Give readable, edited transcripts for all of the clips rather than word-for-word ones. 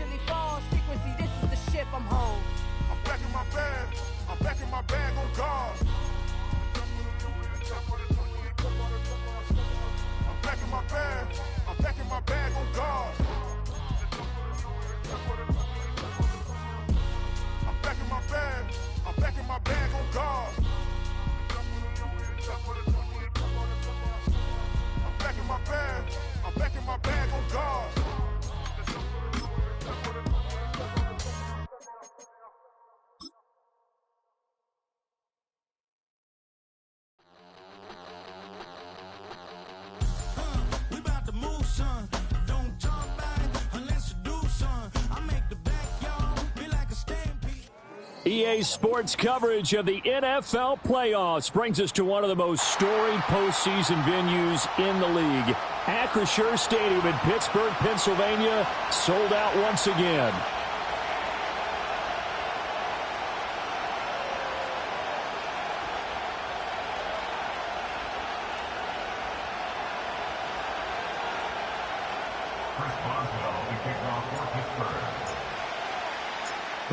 eventually falls. Frequency, this is the ship I'm home. I'm back in my bag. I'm back in my bag on guard. I'm back in my bag. I'm back in my bag on guard. I'm back in my bag. I'm back in my bag on guard. I'm back in my bag. I'm back in my bag on guard. We about to move, son. Don't talk back unless you do, son. I make the backyard be like a stampede. EA Sports coverage of the NFL playoffs brings us to one of the most storied postseason venues in the league. Acrisure Stadium in Pittsburgh, Pennsylvania, sold out once again.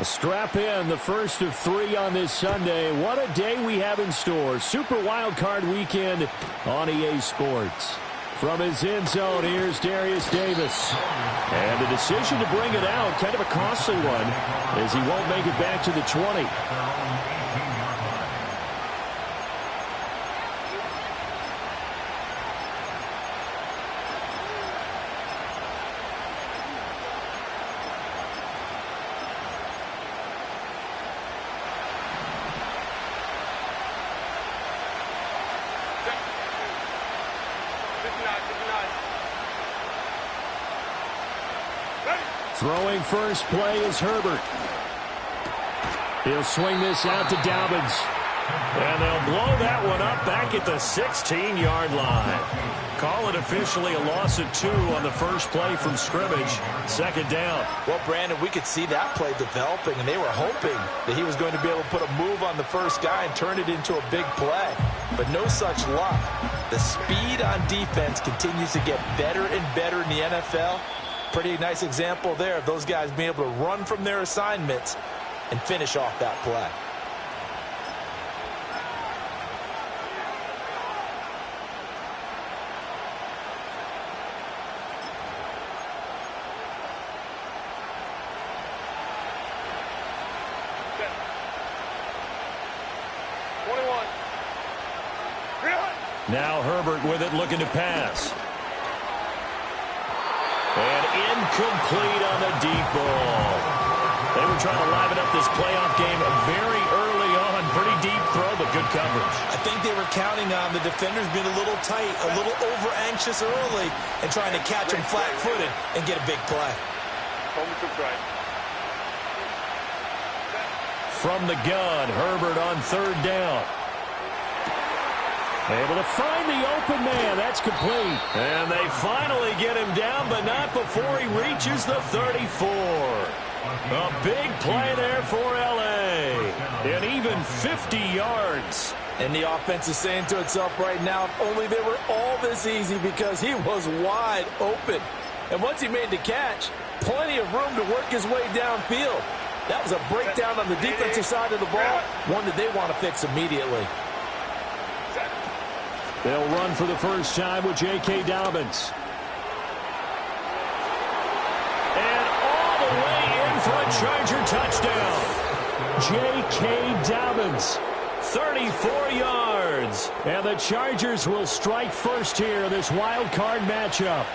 Strap in, the first of 3 on this Sunday. What a day we have in store. Super Wild Card Weekend on EA Sports. From his end zone, here's Darius Davis. And the decision to bring it out, kind of a costly one, as he won't make it back to the 20. Throwing first play is Herbert. He'll swing this out to Dobbins. And they'll blow that one up back at the 16-yard line. Call it officially a loss of 2 on the first play from scrimmage. Second down. Well, Brandon, we could see that play developing, and they were hoping that he was going to be able to put a move on the first guy and turn it into a big play. But no such luck. The speed on defense continues to get better and better in the NFL. Pretty nice example there of those guys being able to run from their assignments and finish off that play. Now Herbert with it, looking to pass. And incomplete on the deep ball. They were trying to liven up this playoff game very early on. Pretty deep throw, but good coverage. I think they were counting on the defenders being a little tight, a little over-anxious early, and trying to catch them flat-footed and get a big play. From the gun, Herbert on third down. Able to find the open man. That's complete. And they finally get him down, but not before he reaches the 34. A big play there for L.A. And even 50 yards. And the offense is saying to itself right now, if only they were all this easy, because he was wide open. And once he made the catch, plenty of room to work his way downfield. That was a breakdown on the defensive side of the ball, one that they want to fix immediately. They'll run for the first time with J.K. Dobbins. And all the way in for a Charger touchdown. J.K. Dobbins, 34 yards. And the Chargers will strike first here in this wild card matchup.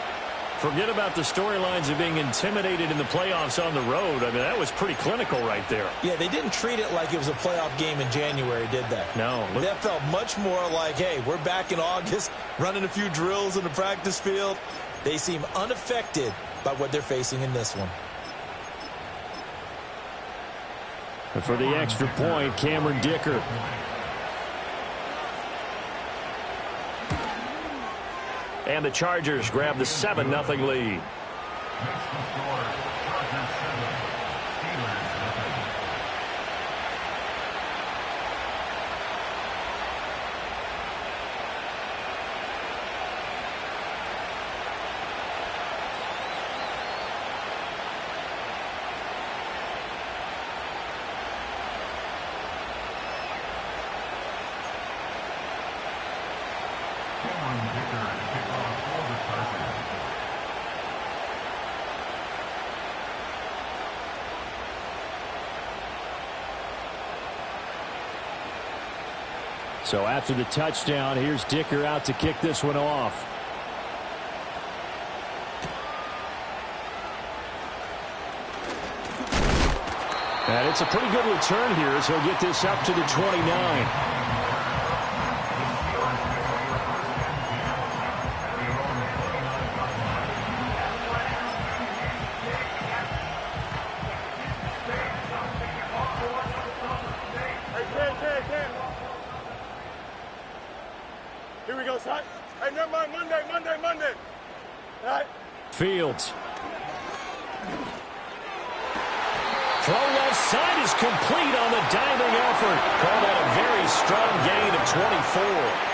Forget about the storylines of being intimidated in the playoffs on the road. I mean, that was pretty clinical right there. Yeah, they didn't treat it like it was a playoff game in January, did they? No. That felt much more like, hey, we're back in August, running a few drills in the practice field. They seem unaffected by what they're facing in this one. And for the extra point, Cameron Dicker. And the Chargers grab the 7-0 lead. So after the touchdown, here's Dicker out to kick this one off. And it's a pretty good return here as he'll get this up to the 29. Here we go, son. Hey, never mind. Monday. All right. Fields. Throw left side is complete on the diving effort. Call that a very strong gain of 24.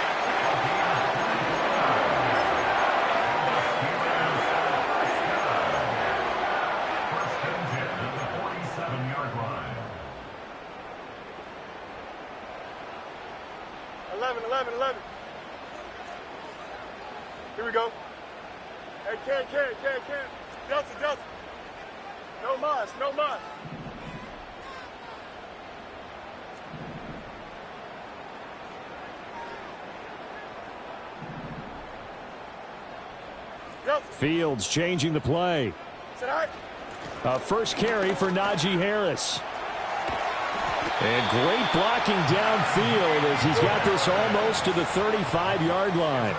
Here we go. Hey, Ken. Delta. No mas. Fields changing the play. First carry for Najee Harris. And great blocking downfield as he's got this almost to the 35-yard line.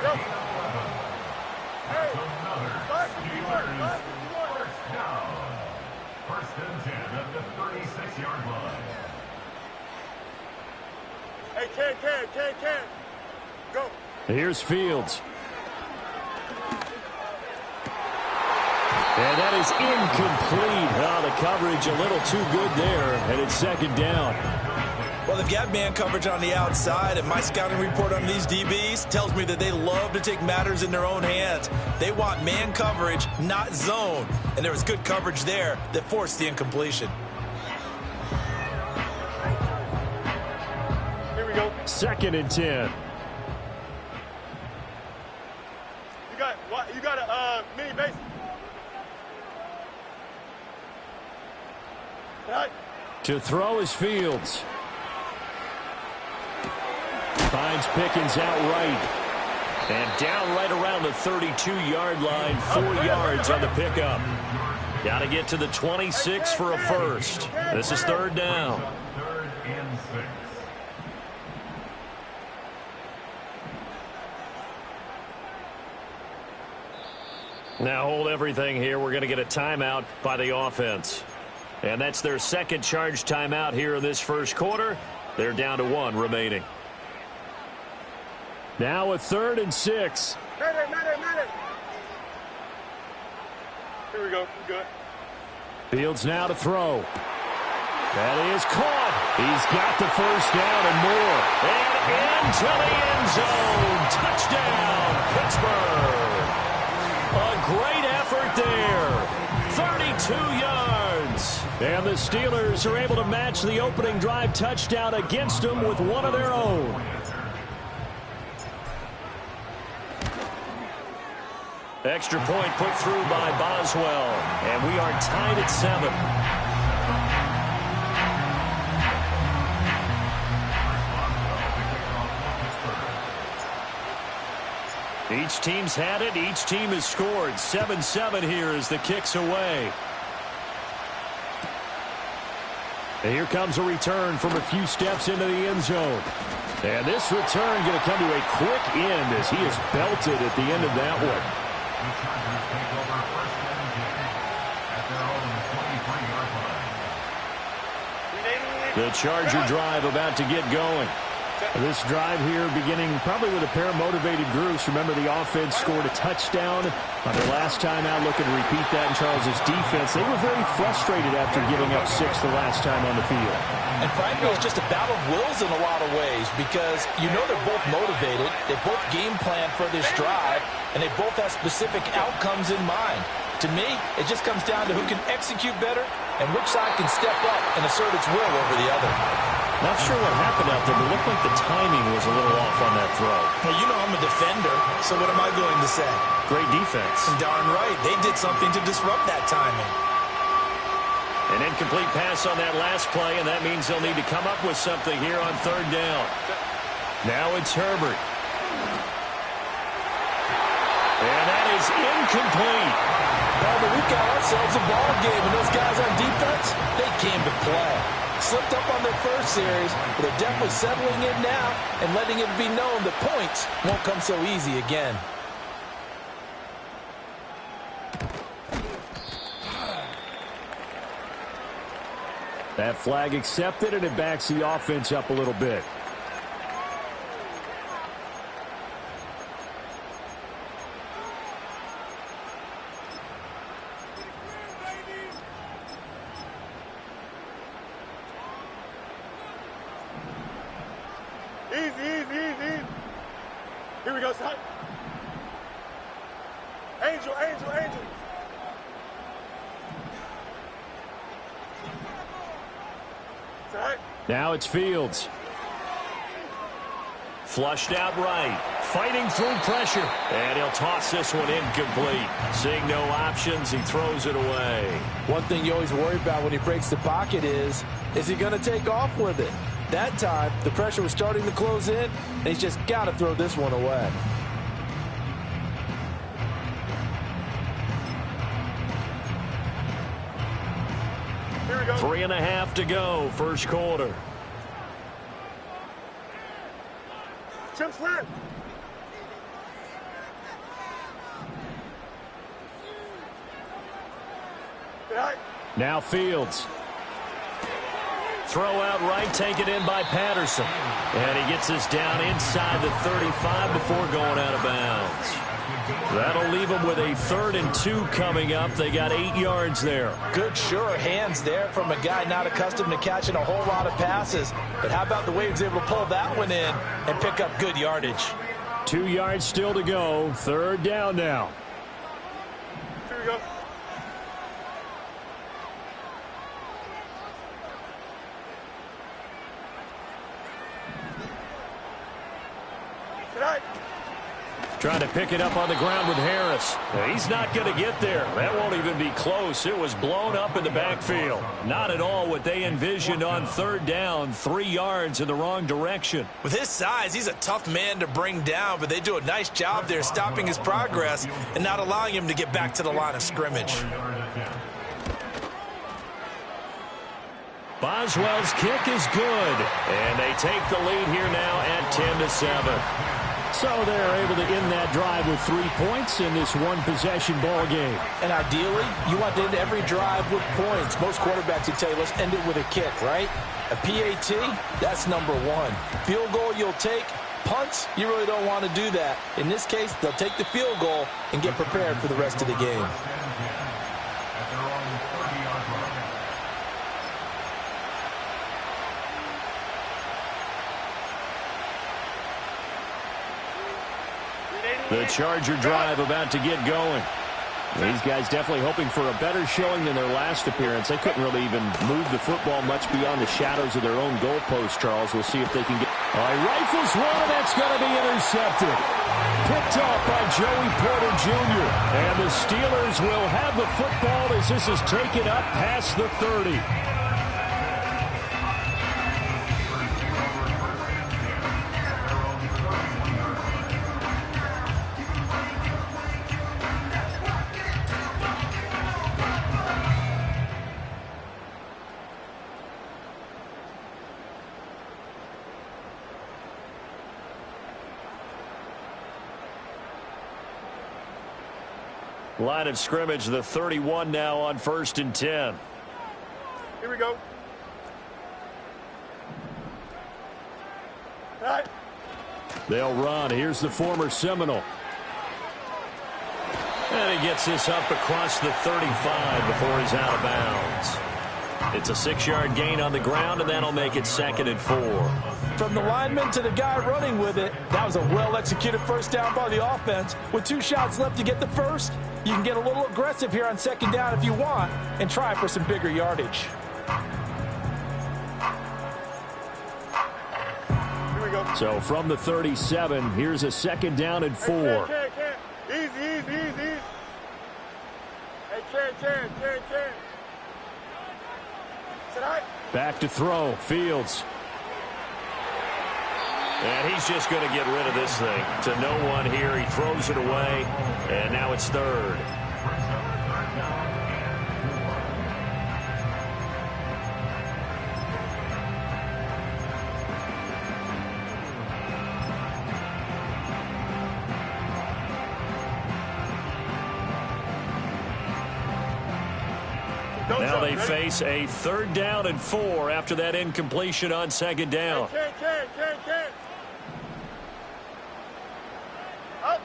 First and 10 at the 36-yard line. Hey, Ken. Go. Here's Fields. And that is incomplete. Oh, the coverage a little too good there, and it's second down. Well, they've got man coverage on the outside, and my scouting report on these DBs tells me that they love to take matters in their own hands. They want man coverage, not zone. And there was good coverage there that forced the incompletion. Here we go. Second and 10. You got a mini base. To throw is Fields. Finds Pickens out right. And down right around the 32-yard line, 4 yards on the pickup. Got to get to the 26 for a first. This is third down. Third and 6. Now hold everything here. We're going to get a timeout by the offense. And that's their second charge timeout here in this first quarter. They're down to 1 remaining. Now a 3rd and 6. Minute. Here we go. Good. Fields now to throw. That is caught. He's got the first down and more. And into the end zone. Touchdown, Pittsburgh. A great effort there. 32 yards. And the Steelers are able to match the opening drive touchdown against them with one of their own. Extra point put through by Boswell. And we are tied at 7. Each team's had it. Each team has scored. 7-7 here as the kick's away. And here comes a return from a few steps into the end zone. And this return going to come to a quick end as he is belted at the end of that one. The Charger drive about to get going. This drive here beginning probably with a pair of motivated groups. Remember, the offense scored a touchdown on their last time out. Looking to repeat that in Charles' defense. They were very frustrated after giving up 6 the last time on the field. And frankly, it's just a battle of wills in a lot of ways because you know they're both motivated. They both game plan for this drive, and they both have specific outcomes in mind. To me, it just comes down to who can execute better and which side can step up and assert its will over the other. Not sure what happened out there, but it looked like the timing was a little off on that throw. Hey, you know I'm a defender, so what am I going to say? Great defense. Darn right. They did something to disrupt that timing. An incomplete pass on that last play, and that means they'll need to come up with something here on 3rd down. Now it's Herbert. And that is incomplete. Well, but we've got ourselves a ball game, and those guys on defense, they came to play. Slipped up on their first series, but they're definitely settling in now and letting it be known that points won't come so easy again. That flag accepted, and it backs the offense up a little bit. Easy. Here we go, son. Angel. Son. Now it's Fields. Flushed out right. Fighting through pressure. And he'll toss this one incomplete. Seeing no options, he throws it away. One thing you always worry about when he breaks the pocket is he going to take off with it? That time, the pressure was starting to close in, and he's just got to throw this one away. Here we go. 3.5 to go, first quarter. Chip slant. Now Fields. Throw out right, taken in by Patterson. And he gets us down inside the 35 before going out of bounds. That'll leave them with a 3rd and 2 coming up. They got 8 yards there. Good, sure hands there from a guy not accustomed to catching a whole lot of passes. But how about the way he was able to pull that one in and pick up good yardage? 2 yards still to go. 3rd down now. Here we go. Trying to pick it up on the ground with Harris. He's not going to get there. That won't even be close. It was blown up in the backfield. Not at all what they envisioned on 3rd down. 3 yards in the wrong direction. With his size, he's a tough man to bring down, but they do a nice job there stopping his progress and not allowing him to get back to the line of scrimmage. Boswell's kick is good. And they take the lead here now at 10-7. So they're able to end that drive with 3 points in this one-possession ball game. And ideally, you want to end every drive with points. Most quarterbacks would tell you, let's end it with a kick, right? A PAT, that's number 1. Field goal you'll take. Punts, you really don't want to do that. In this case, they'll take the field goal and get prepared for the rest of the game. The Charger drive about to get going. These guys definitely hoping for a better showing than their last appearance. They couldn't really even move the football much beyond the shadows of their own goalpost, Charles. We'll see if they can get... All right, rifles one, and that's going to be intercepted. Picked off by Joey Porter Jr. And the Steelers will have the football as this is taken up past the 30. Line of scrimmage, the 31 now on 1st and 10. Here we go. All right. They'll run. Here's the former Seminole. And he gets this up across the 35 before he's out of bounds. It's a 6-yard gain on the ground, and that'll make it 2nd and 4. From the lineman to the guy running with it, that was a well-executed first down by the offense. With 2 shots left to get the first, you can get a little aggressive here on 2nd down if you want and try for some bigger yardage. Here we go. So from the 37, here's a 2nd down and 4. Hey, Easy. Hey, Ken. Back to throw. Fields. And he's just going to get rid of this thing. To no one here. He throws it away. And now it's third. Now they face a 3rd down and 4 after that incompletion on 2nd down. Can. Up.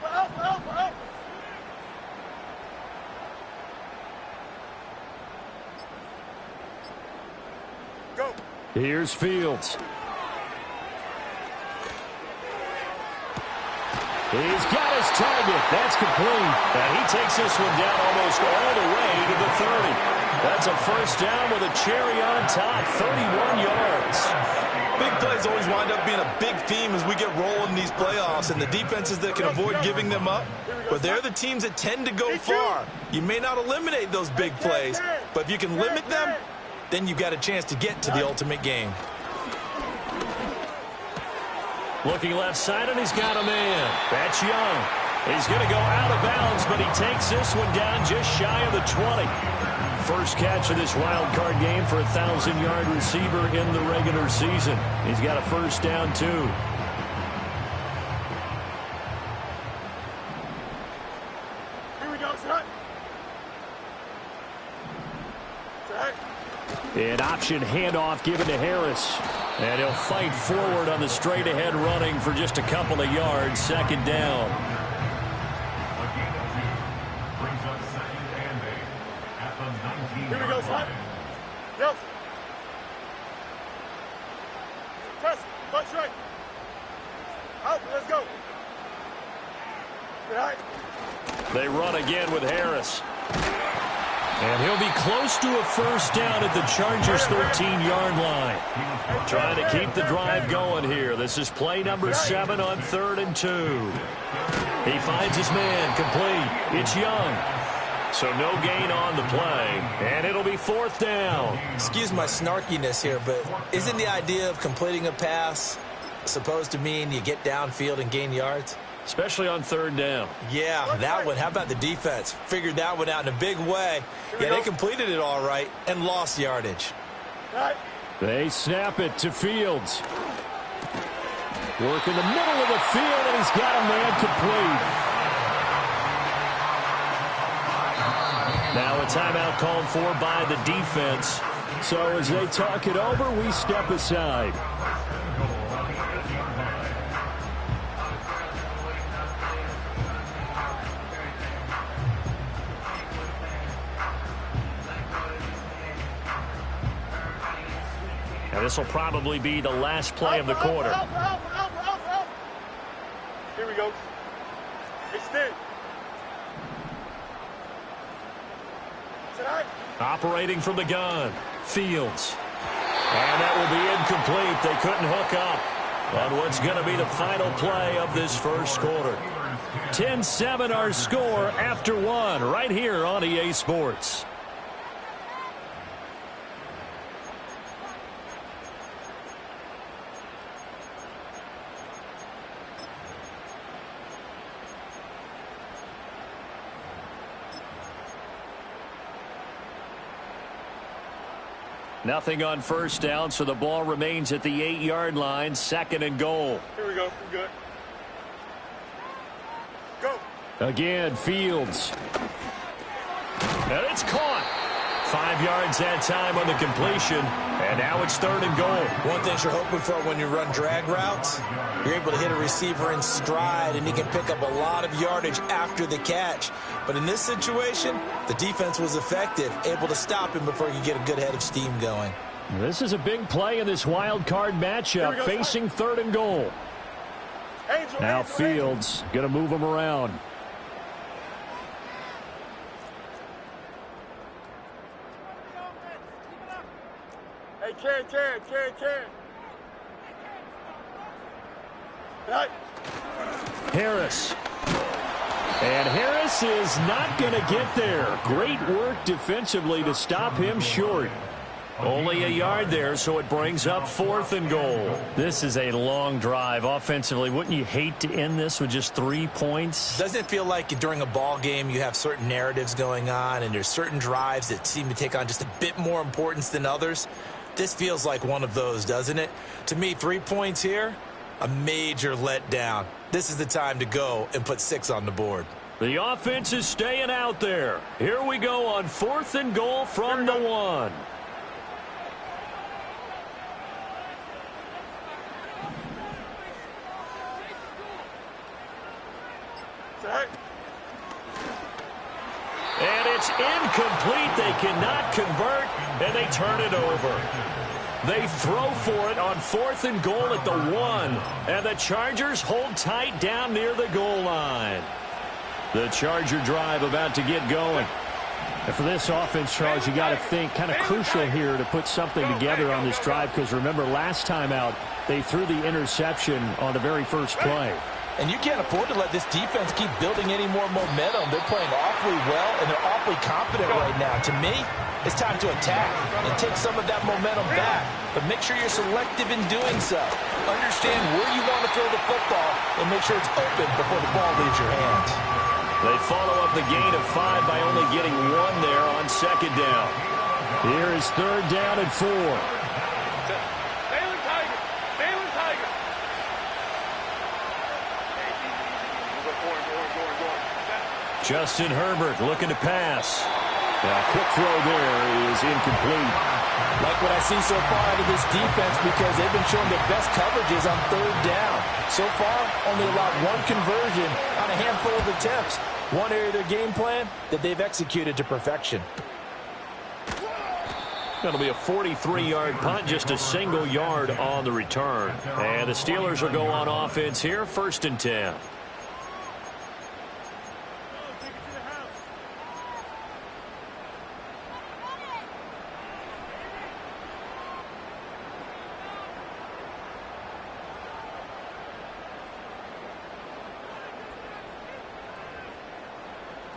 Go. Here's Fields. He's got his target. That's complete. And he takes this one down almost all the way to the 30. That's a 1st down with a cherry on top, 31 yards. Big plays always wind up being a big theme as we get rolling in these playoffs, and the defenses that can avoid giving them up, but they're the teams that tend to go far. You may not eliminate those big plays, but if you can limit them, then you've got a chance to get to the ultimate game. Looking left side, and he's got a man. That's Young. He's going to go out of bounds, but he takes this one down just shy of the 20. First catch of this wild card game for a 1,000-yard receiver in the regular season. He's got a 1st down, too. Here we go, son. An option handoff given to Harris. And he'll fight forward on the straight-ahead running for just a couple of yards. 2nd down. Here we go, son. Yes. Press. Punch right. Out. Let's go. All right. They run again with Harris. And he'll be close to a 1st down at the Chargers' 13-yard line. Trying to keep the drive going here. This is play number 7 on 3rd and 2. He finds his man complete. It's Young. So no gain on the play, and it'll be 4th down. Excuse my snarkiness here, but isn't the idea of completing a pass supposed to mean you get downfield and gain yards? Especially on 3rd down. Yeah, that one. How about the defense? Figured that one out in a big way. Yeah, they completed it all right and lost yardage. They snap it to Fields. Work in the middle of the field, and he's got a man complete. Now a timeout called for by the defense. So as they talk it over, we step aside. And this will probably be the last play of the quarter. Here we go. Extend. Operating from the gun, Fields. And that will be incomplete. They couldn't hook up on what's going to be the final play of this 1st quarter. 10-7 our score after 1 right here on EA Sports. Nothing on 1st down, so the ball remains at the 8-yard line. 2nd and goal. Here we go. We're good. Go. Again, Fields. And it's caught. 5 yards that time on the completion. And now it's 3rd and goal. One thing you're hoping for when you run drag routes, you're able to hit a receiver in stride, and he can pick up a lot of yardage after the catch. But in this situation, the defense was effective, able to stop him before he could get a good head of steam going. This is a big play in this wild card matchup, facing 3rd and goal. Now Fields going to move him around. Hey, can. Right. Harris. And Harris is not going to get there. Great work defensively to stop him short. Only a yard there, so it brings up 4th and goal. This is a long drive offensively. Wouldn't you hate to end this with just 3 points? Doesn't it feel like during a ball game you have certain narratives going on and there's certain drives that seem to take on just a bit more importance than others? This feels like one of those, doesn't it? To me, 3 points here, a major letdown. This is the time to go and put 6 on the board. The offense is staying out there. Here we go on 4th and goal from the 1. And it's incomplete. They cannot convert, and they turn it over. They throw for it on 4th and goal at the 1, and the Chargers hold tight down near the goal line. The Charger drive about to get going. And for this offense, Charles, you got to think kind of crucial here to put something together on this drive, because remember last time out they threw the interception on the very first play. And you can't afford to let this defense keep building any more momentum. They're playing awfully well, and they're awfully confident right now. To me, it's time to attack and take some of that momentum back. But make sure you're selective in doing so. Understand where you want to throw the football and make sure it's open before the ball leaves your hands. They follow up the gain of 5 by only getting 1 there on 2nd down. Here is 3rd down and 4. Justin Herbert looking to pass. A quick throw there is incomplete. Like what I see so far out of this defense, because they've been showing their best coverages on 3rd down. So far, only allowed 1 conversion on a handful of attempts. One area of their game plan that they've executed to perfection. That'll be a 43-yard punt, just a single yard on the return. And the Steelers will go on offense here, 1st and 10.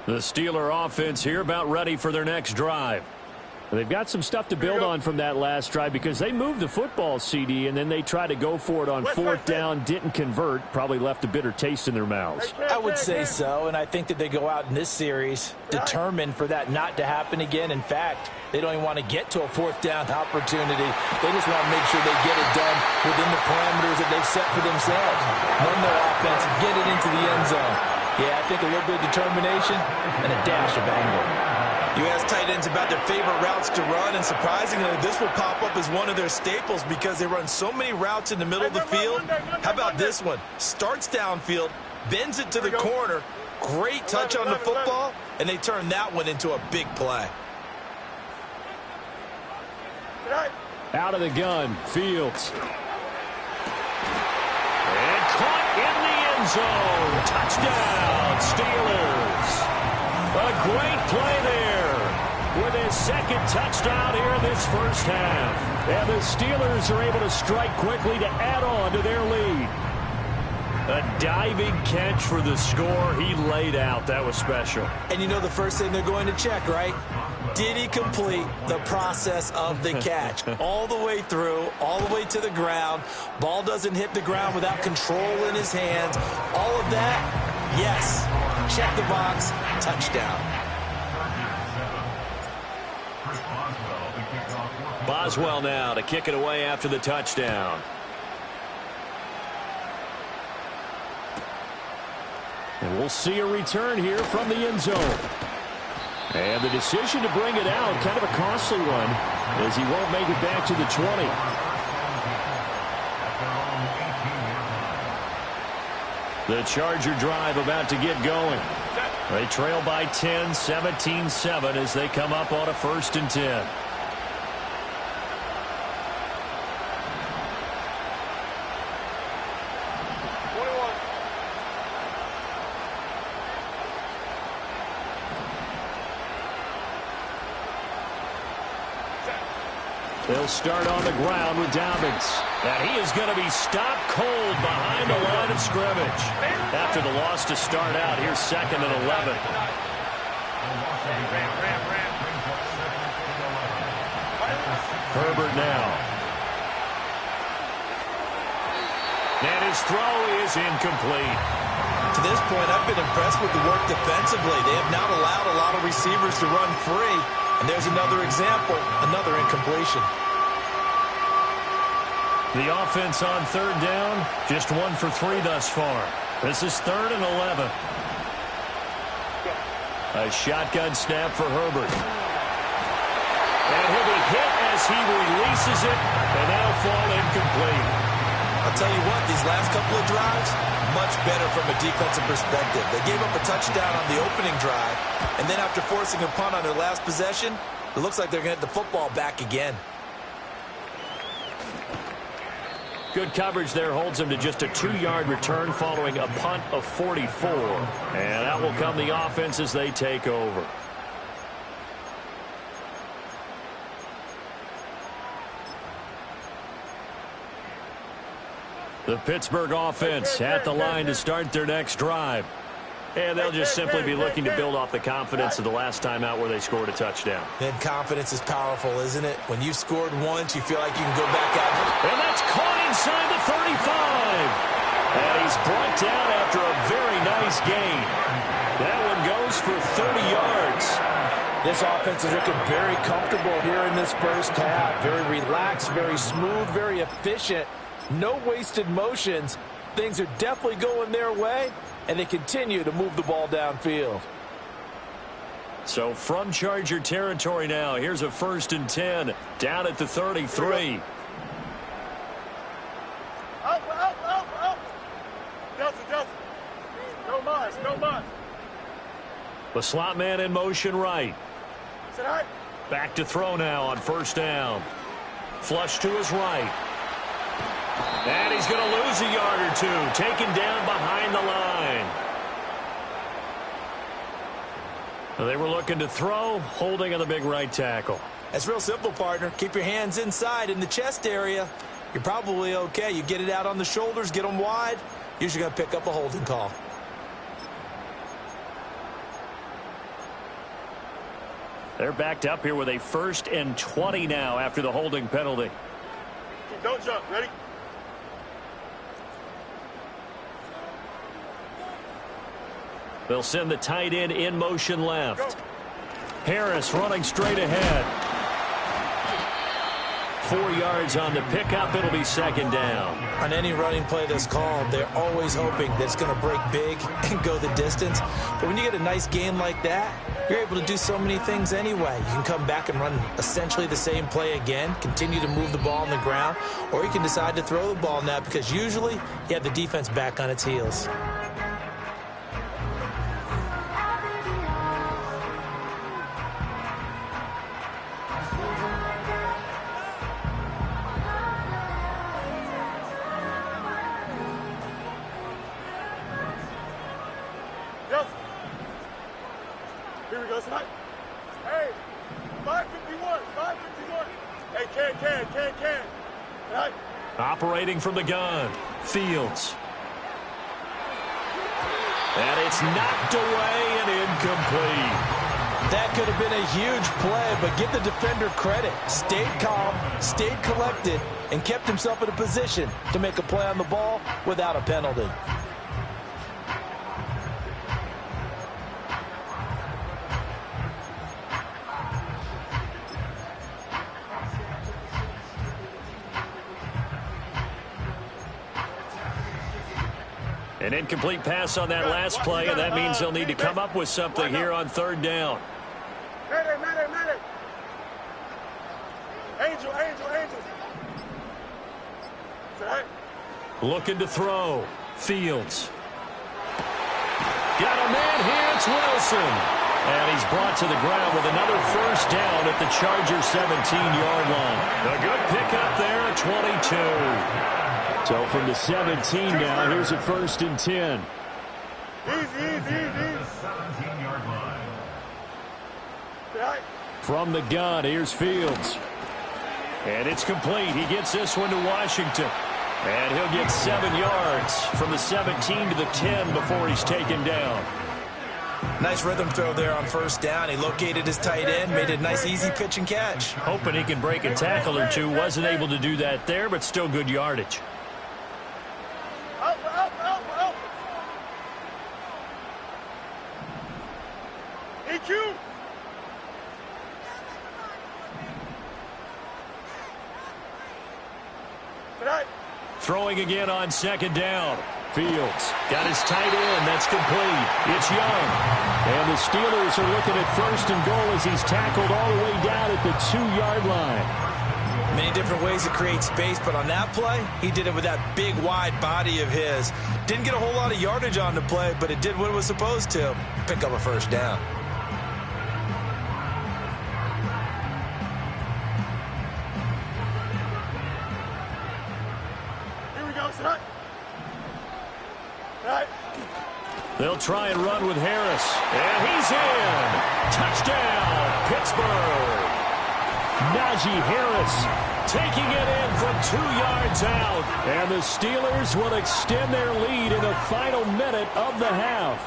The Steeler offense here about ready for their next drive. They've got some stuff to build on from that last drive, because they moved the football, CD, and then they tried to go for it on 4th down, didn't convert, probably left a bitter taste in their mouths. I would say so, and I think that they go out in this series determined for that not to happen again. In fact, they don't even want to get to a 4th down opportunity. They just want to make sure they get it done within the parameters that they've set for themselves. Run their offense, get it into the end zone. Yeah, I think a little bit of determination and a dash of anger. You ask tight ends about their favorite routes to run, and surprisingly, this will pop up as one of their staples because they run so many routes in the middle of the field. How about this one? Starts downfield, bends it to the corner, great touch on the football, and they turn that one into a big play. Out of the gun, Fields. And caught in the end zone. Touchdown, Steelers. A great play there with his 2nd touchdown here in this first half. And the Steelers are able to strike quickly to add on to their lead. A diving catch for the score. He laid out. That was special. And you know the first thing they're going to check, right? Did he complete the process of the catch? All the way through, all the way to the ground. Ball doesn't hit the ground without control in his hands. All of that, yes. Check the box. Touchdown. Boswell now to kick it away after the touchdown. And we'll see a return here from the end zone. And the decision to bring it out, kind of a costly one, as he won't make it back to the 20. The Charger drive about to get going. They trail by 10, 17-7 as they come up on a 1st and 10. They'll start on the ground with Dobbins. And he is going to be stopped cold behind the line of scrimmage. After the loss to start out, here's 2nd and 11. Herbert now. And his throw is incomplete. To this point, I've been impressed with the work defensively. They have not allowed a lot of receivers to run free. And there's another example, another incompletion. The offense on third down, just 1 for 3 thus far. This is 3rd and 11. A shotgun snap for Herbert. And he'll be hit as he releases it, and that'll fall incomplete. I'll tell you what, these last couple of drives, much better from a defensive perspective. They gave up a touchdown on the opening drive, and then after forcing a punt on their last possession, it looks like they're going to get the football back again. Good coverage there holds him to just a 2-yard return following a punt of 44. And that will come the offense as they take over. The Pittsburgh offense at the line to start their next drive. And they'll just simply be looking to build off the confidence of the last time out where they scored a touchdown. And confidence is powerful, isn't it? When you've scored once, you feel like you can go back out. And that's caught inside the 35. And he's brought down after a very nice gain. That one goes for 30 yards. This offense is looking very comfortable here in this first half. Very relaxed, very smooth, very efficient. No wasted motions. Things are definitely going their way, and they continue to move the ball downfield. So from Charger territory now, here's a 1st and 10 down at the 33. Out. Delta. No mas. The slot man in motion right. Sit high. Back to throw now on 1st down. Flush to his right. And he's going to lose a yard or 2. Taken down behind the line. They were looking to throw, holding on the big right tackle. That's real simple, partner. Keep your hands inside in the chest area. You're probably okay. You get it out on the shoulders, get them wide. Usually going to pick up a holding call. They're backed up here with a 1st and 20 now after the holding penalty. Don't jump. Ready? They'll send the tight end in motion left. Harris running straight ahead. 4 yards on the pickup. It'll be 2nd down. On any running play that's called, they're always hoping that it's going to break big and go the distance. But when you get a nice gain like that, you're able to do so many things anyway. You can come back and run essentially the same play again, continue to move the ball on the ground, or you can decide to throw the ball now because usually you have the defense back on its heels. Here we go, son. Hey, 551. Hey, can. Right. Operating from the gun. Fields. And it's knocked away and incomplete. That could have been a huge play, but give the defender credit. Stayed calm, stayed collected, and kept himself in a position to make a play on the ball without a penalty. An incomplete pass on that last play, and that means they'll need to come up with something here on 3rd down. Mayday. Angel. Right. Looking to throw. Fields. Got a man here. It's Wilson. And he's brought to the ground with another 1st down at the Chargers' 17-yard line. A good pickup there at 22. So from the 17 now, here's a 1st and 10. Easy. 17-yard line. Right. From the gun, here's Fields. And it's complete. He gets this one to Washington. And he'll get 7 yards from the 17 to the 10 before he's taken down. Nice rhythm throw there on first down. He located his tight end, made it a nice, easy pitch and catch. Hoping he can break a tackle or two. Wasn't able to do that there, but still good yardage. Up, up, up, up. EQ. Tonight. Throwing again on second down. Fields got his tight end. That's complete. It's Young. And the Steelers are looking at first and goal as he's tackled all the way down at the 2-yard line. Many different ways to create space, but on that play, he did it with that big, wide body of his. Didn't get a whole lot of yardage on the play, but it did what it was supposed to. Pick up a first down. Here we go, son. Right. They'll try and run with Harris. And he's in. Touchdown, Pittsburgh. Najee Harris taking it in from 2 yards out. And the Steelers will extend their lead in the final minute of the half.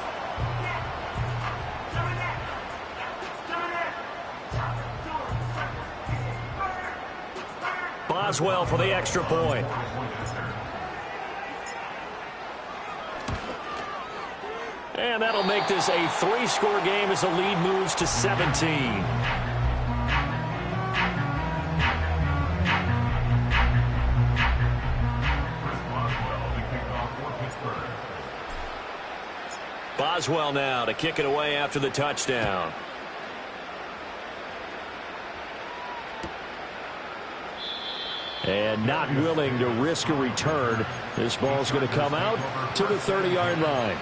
Boswell for the extra point. And that'll make this a 3-score game as the lead moves to 17. Boswell now to kick it away after the touchdown. And not willing to risk a return. This ball's going to come out to the 30-yard line.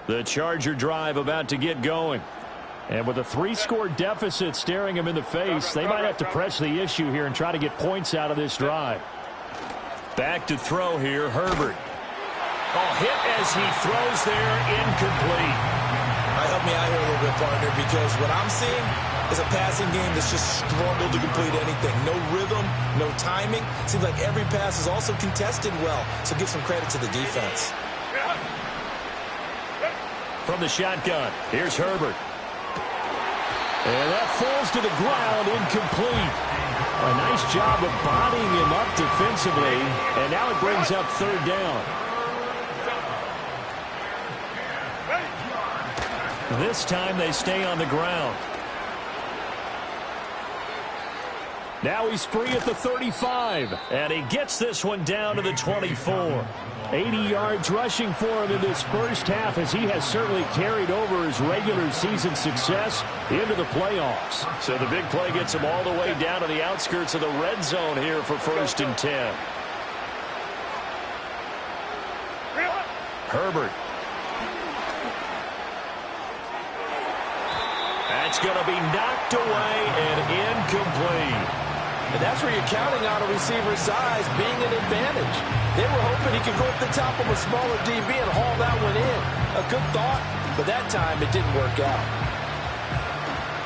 The Charger drive about to get going. And with a 3-score deficit staring them in the face, they might have to press the issue here and try to get points out of this drive. Back to throw here, Herbert. Oh, hit as he throws there, incomplete. Help me out here a little bit, partner, because what I'm seeing is a passing game that's just struggled to complete anything. No rhythm, no timing. Seems like every pass is also contested well, so give some credit to the defense. From the shotgun, here's Herbert. And that falls to the ground, incomplete. A nice job of bodying him up defensively, and now it brings up third down. This time they stay on the ground. Now he's free at the 35, and he gets this one down to the 24. 80 yards rushing for him in this first half, as he has certainly carried over his regular season success into the playoffs. So the big play gets him all the way down to the outskirts of the red zone here for 1st and 10. Herbert. That's going to be knocked away and incomplete. And that's where you're counting on a receiver's size being an advantage. They were hoping he could go up the top of a smaller DB and haul that one in. A good thought, but that time it didn't work out.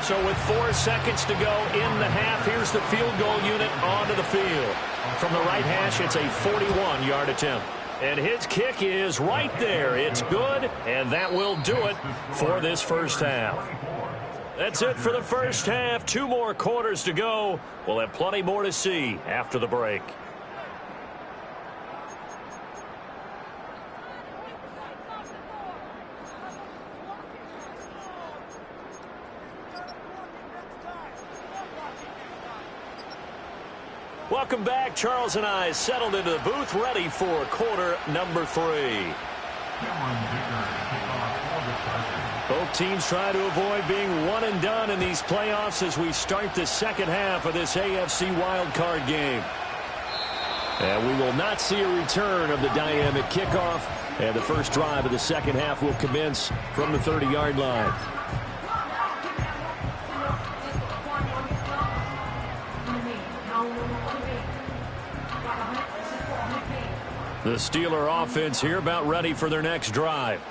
So with 4 seconds to go in the half, here's the field goal unit onto the field. From the right hash, it's a 41-yard attempt. And his kick is right there. It's good, and that will do it for this first half. That's it for the first half. 2 more quarters to go. We'll have plenty more to see after the break. Welcome back. Charles and I settled into the booth, ready for quarter number 3. Both teams try to avoid being one and done in these playoffs as we start the second half of this AFC wildcard game. And we will not see a return of the dynamic kickoff. And the first drive of the second half will commence from the 30-yard line. The Steeler offense here about ready for their next drive.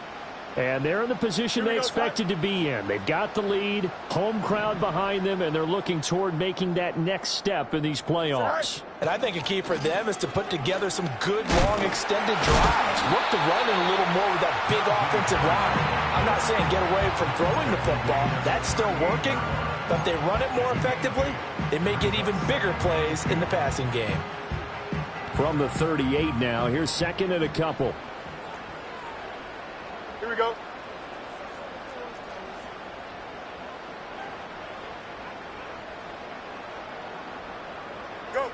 And they're in the position they expected to be in. They've got the lead, home crowd behind them, and they're looking toward making that next step in these playoffs. And I think a key for them is to put together some good, long, extended drives. Look to run it a little more with that big offensive line. I'm not saying get away from throwing the football. That's still working. But if they run it more effectively, they may get even bigger plays in the passing game. From the 38 now, here's second and a couple. Here we go. Go.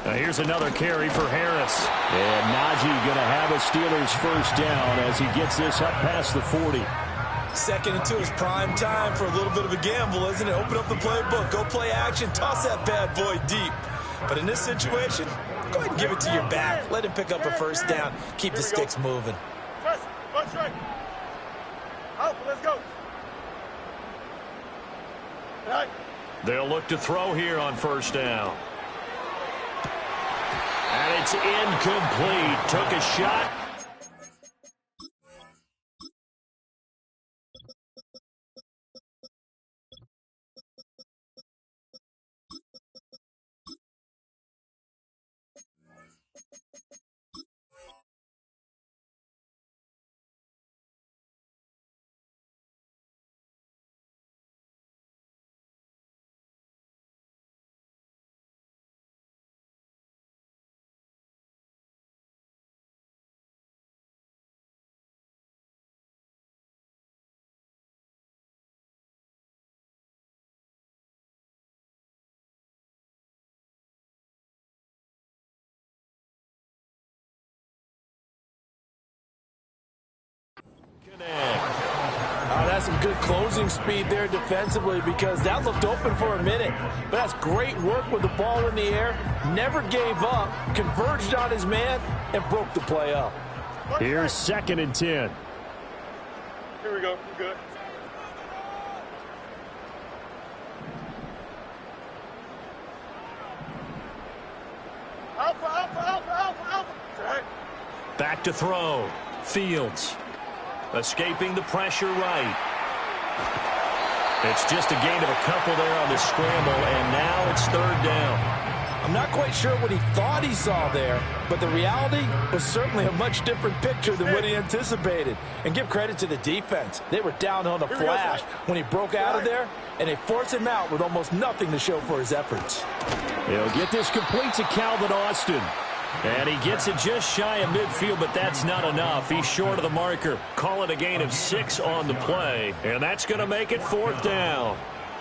Now here's another carry for Harris. And Najee going to have a Steelers first down as he gets this up past the 40. 2nd and 2 is prime time for a little bit of a gamble, isn't it? Open up the playbook, go play action, toss that bad boy deep. But in this situation, go ahead and give it to your back. Let him pick up a first down. Keep the sticks moving. Let's go. Right. They'll look to throw here on first down. And it's incomplete. Took a shot. Oh, that's some good closing speed there defensively, because that looked open for a minute. But that's great work with the ball in the air. Never gave up, converged on his man, and broke the play up. Here's 2nd and 10. we go. We're good. Alpha, alpha, alpha, alpha, alpha. Right. Back to throw. Fields. Escaping the pressure right. It's just a gain of a couple there on the scramble, and now it's third down. I'm not quite sure what he thought he saw there, but the reality was certainly a much different picture than what he anticipated. And give credit to the defense. They were down on the flash when he broke out of there, and they forced him out with almost nothing to show for his efforts. He'll get this complete to Calvin Austin. And he gets it just shy of midfield, but that's not enough. He's short of the marker. Call it a gain of 6 on the play, and that's going to make it fourth down.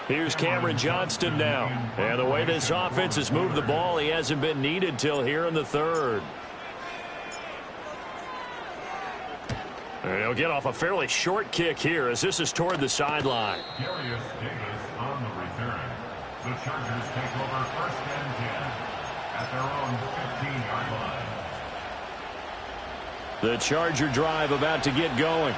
Here's Cameron Johnston now. And the way this offense has moved the ball, he hasn't been needed till here in the third. And he'll get off a fairly short kick here as this is toward the sideline. Darius Davis on the return. The Chargers take over first and 10 at their own 15-yard line. The Charger drive about to get going.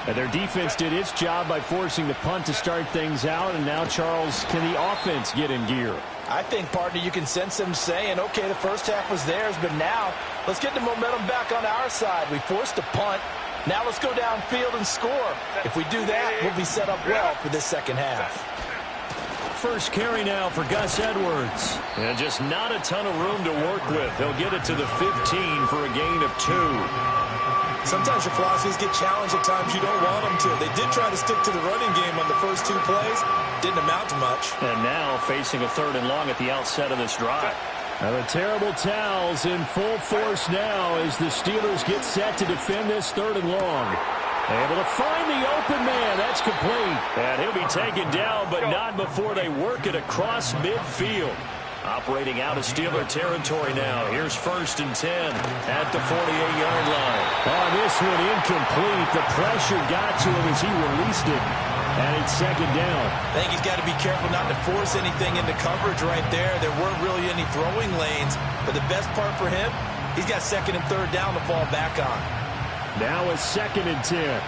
And their defense did its job by forcing the punt to start things out. And now, Charles, can the offense get in gear? I think, partner, you can sense them saying, okay, the first half was theirs, but now let's get the momentum back on our side. We forced a punt. Now let's go downfield and score. If we do that, we'll be set up well for this second half. First carry now for Gus Edwards. And just not a ton of room to work with. He'll get it to the 15 for a gain of 2. Sometimes your philosophies get challenged at times you don't want them to. They did try to stick to the running game on the first 2 plays. Didn't amount to much. And now facing a 3rd and long at the outset of this drive. Now the terrible towels in full force now as the Steelers get set to defend this 3rd and long. Able to find the open man. That's complete. And he'll be taken down, but not before they work it across midfield. Operating out of Steeler territory now. Here's 1st and 10 at the 48-yard line. On this one, incomplete. The pressure got to him as he released it. And it's 2nd down. I think he's got to be careful not to force anything into coverage right there. There weren't really any throwing lanes. But the best part for him, he's got 2nd and 3rd down to fall back on. Now it's 2nd and 10.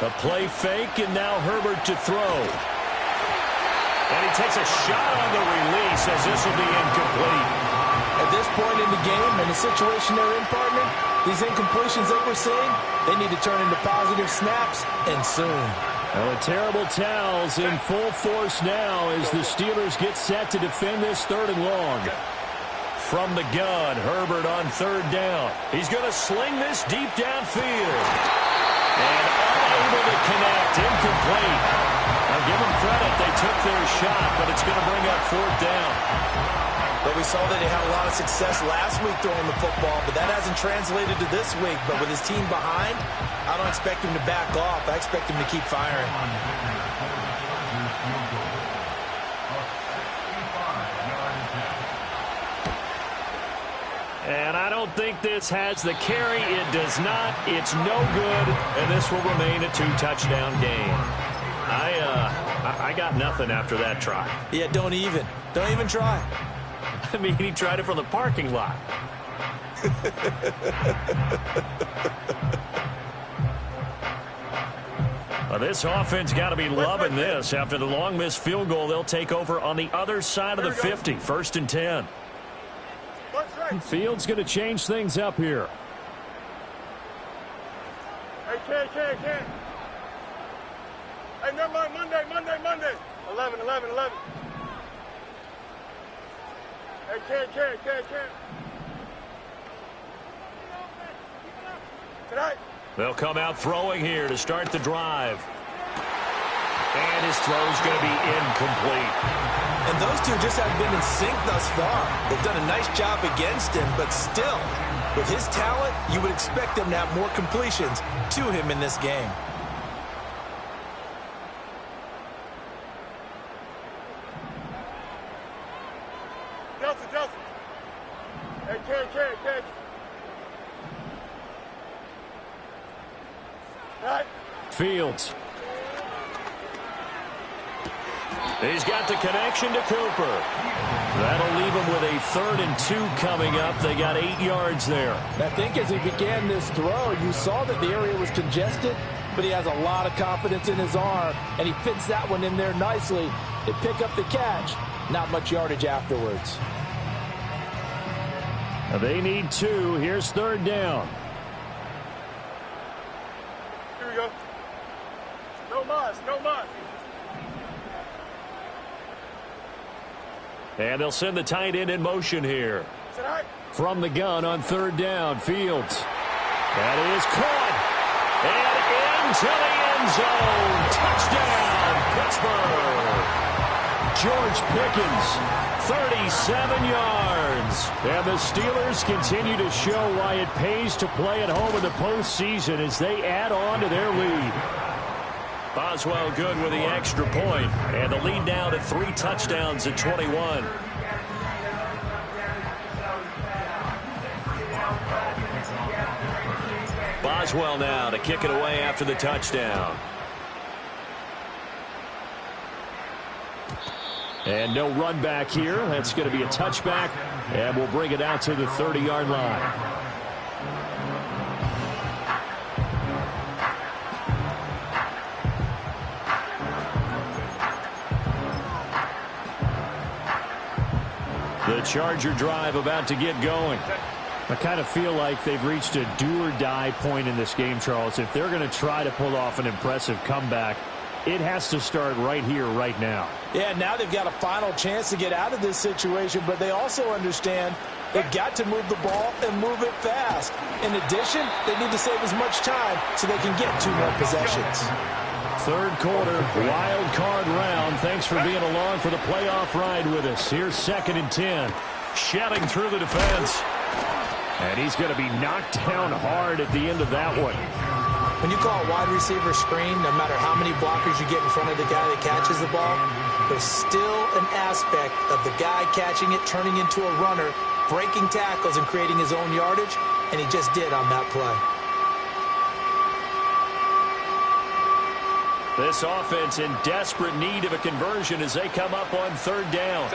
A play fake, and now Herbert to throw. And he takes a shot on the release as this will be incomplete. At this point in the game and the situation they're in, partner, these incompletions that we're seeing, they need to turn into positive snaps, and soon. Well, the terrible towels in full force now as the Steelers get set to defend this 3rd and long. From the gun, Herbert on 3rd down. He's going to sling this deep downfield. And unable to connect, incomplete. I'll give them credit. They took their shot, but it's going to bring up 4th down. But we saw that they had a lot of success last week throwing the football, but that hasn't translated to this week. But with his team behind, I don't expect him to back off. I expect him to keep firing. And I don't think this has the carry. It does not. It's no good. And this will remain a 2-touchdown game. I got nothing after that try. Yeah, don't even try. I mean, he tried it from the parking lot. Well, this offense got to be loving this. After the long missed field goal, they'll take over on the other side of the 50. 1st and 10. Fields going to change things up here. Hey, Ken. Hey, never mind. Monday. 11. Hey, Ken. Tonight. They'll come out throwing here to start the drive. And his throw's going to be incomplete. And those two just haven't been in sync thus far. They've done a nice job against him, but still, with his talent, you would expect him to have more completions to him in this game. Delta. Hey, Ken. Fields. He's got the connection to Cooper. That'll leave him with a 3rd and 2 coming up. They got 8 yards there. I think as he began this throw, you saw that the area was congested, but he has a lot of confidence in his arm, and he fits that one in there nicely. They pick up the catch. Not much yardage afterwards. They need 2. Here's 3rd down. Here we go. No mas, no mas. And they'll send the tight end in motion here. From the gun on 3rd down, Fields. That is caught. And into the end zone. Touchdown, Pittsburgh. George Pickens, 37 yards. And the Steelers continue to show why it pays to play at home in the postseason as they add on to their lead. Boswell good with the extra point, and the lead now to 3 touchdowns at 21. Boswell now to kick it away after the touchdown. And no run back here. That's going to be a touchback, and we'll bring it out to the 30-yard line. The Charger drive about to get going. I kind of feel like they've reached a do-or-die point in this game, Charles. If they're going to try to pull off an impressive comeback, it has to start right here, right now. Yeah, now they've got a final chance to get out of this situation, but they also understand they've got to move the ball and move it fast. In addition, they need to save as much time so they can get 2 more possessions. 3rd quarter, wild card round. Thanks for being along for the playoff ride with us. Here's 2nd and 10. Shelling through the defense. And he's going to be knocked down hard at the end of that one. When you call a wide receiver screen, no matter how many blockers you get in front of the guy that catches the ball, there's still an aspect of the guy catching it, turning into a runner, breaking tackles and creating his own yardage, and he just did on that play. This offense in desperate need of a conversion as they come up on 3rd down.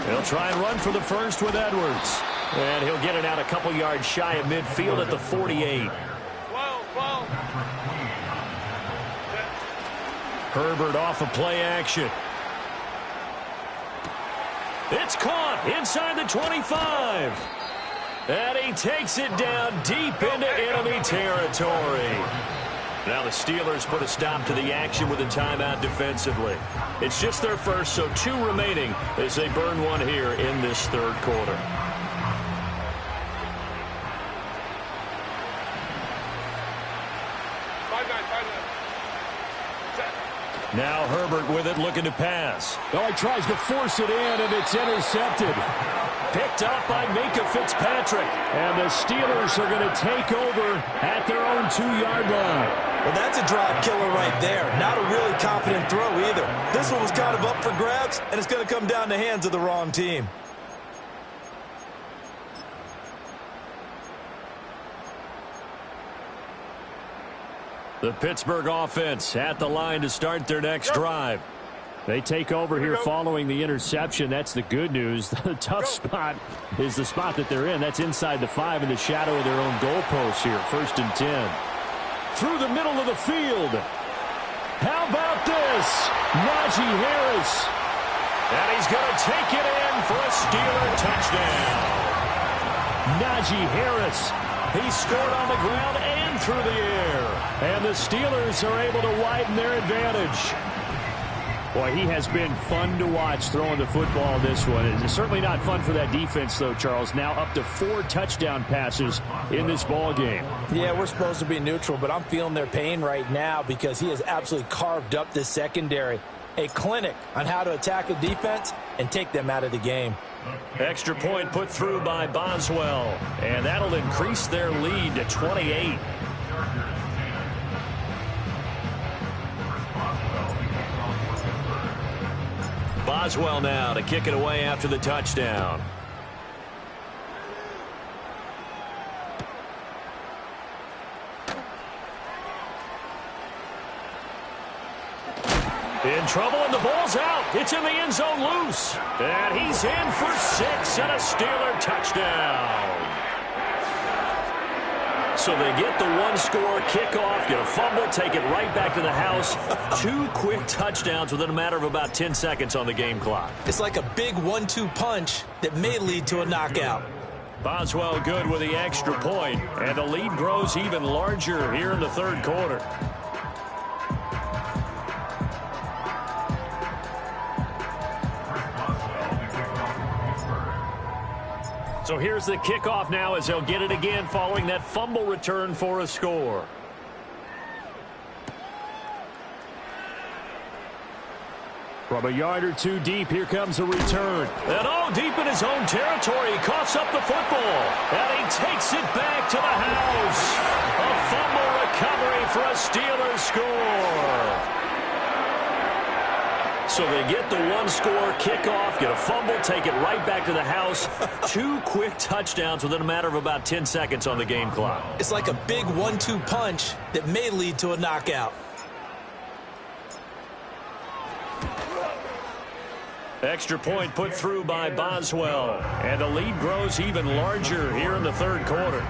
They'll try and run for the first with Edwards. And he'll get it out a couple yards shy of midfield at the 48. Herbert off of play action. It's caught inside the 25. And he takes it down deep into enemy territory. Now the Steelers put a stop to the action with a timeout defensively. It's just their first, so 2 remaining as they burn one here in this 3rd quarter. Now Herbert with it, looking to pass. Oh, he tries to force it in, and it's intercepted. Picked up by Minka Fitzpatrick. And the Steelers are going to take over at their own 2-yard line. Well, that's a drive killer right there. Not a really confident throw either. This one was kind of up for grabs, and it's going to come down the hands of the wrong team. The Pittsburgh offense at the line to start their next drive. They take over here following the interception. That's the good news. The tough spot is the spot that they're in. That's inside the 5 in the shadow of their own goalpost here. 1st and 10. Through the middle of the field. How about this? Najee Harris. And he's going to take it in for a Steeler touchdown. Najee Harris. He scored on the ground and through the air. And the Steelers are able to widen their advantage. Boy, he has been fun to watch throwing the football this one. It's certainly not fun for that defense, though, Charles. Now up to 4 touchdown passes in this ball game. Yeah, we're supposed to be neutral, but I'm feeling their pain right now because he has absolutely carved up this secondary. A clinic on how to attack a defense and take them out of the game. Extra point put through by Boswell, and that'll increase their lead to 28. Boswell now to kick it away after the touchdown. In trouble, and the ball's out. It's in the end zone loose. And he's in for 6 and a Steeler touchdown. So they get the one-score kickoff, get a fumble, take it right back to the house. 2 quick touchdowns within a matter of about 10 seconds on the game clock. It's like a big 1-2 punch that may lead to a knockout. Boswell good with the extra point, and the lead grows even larger here in the third quarter. So here's the kickoff now as they'll get it again following that fumble return for a score. From a yard or 2 deep, here comes a return. And deep in his own territory, he coughs up the football. And he takes it back to the house. A fumble recovery for a Steelers score. So they get the one-score kickoff, get a fumble, take it right back to the house. 2 quick touchdowns within a matter of about 10 seconds on the game clock. It's like a big 1-2 punch that may lead to a knockout. Extra point put through by Boswell. And the lead grows even larger here in the third quarter.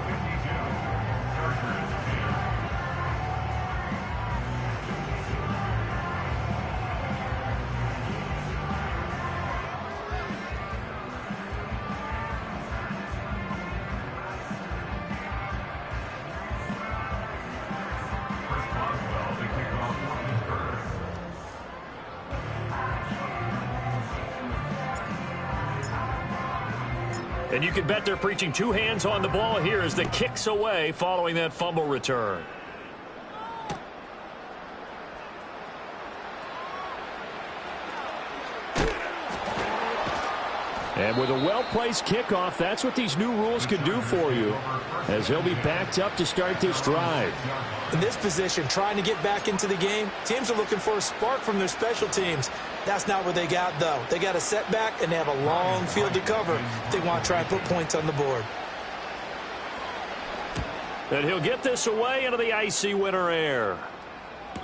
And you can bet they're preaching 2 hands on the ball here as the kick's away following that fumble return. And with a well-placed kickoff, that's what these new rules can do for you, as he'll be backed up to start this drive. In this position, trying to get back into the game, teams are looking for a spark from their special teams. That's not what they got, though. They got a setback, and they have a long field to cover if they want to try and put points on the board. And he'll get this away into the icy winter air.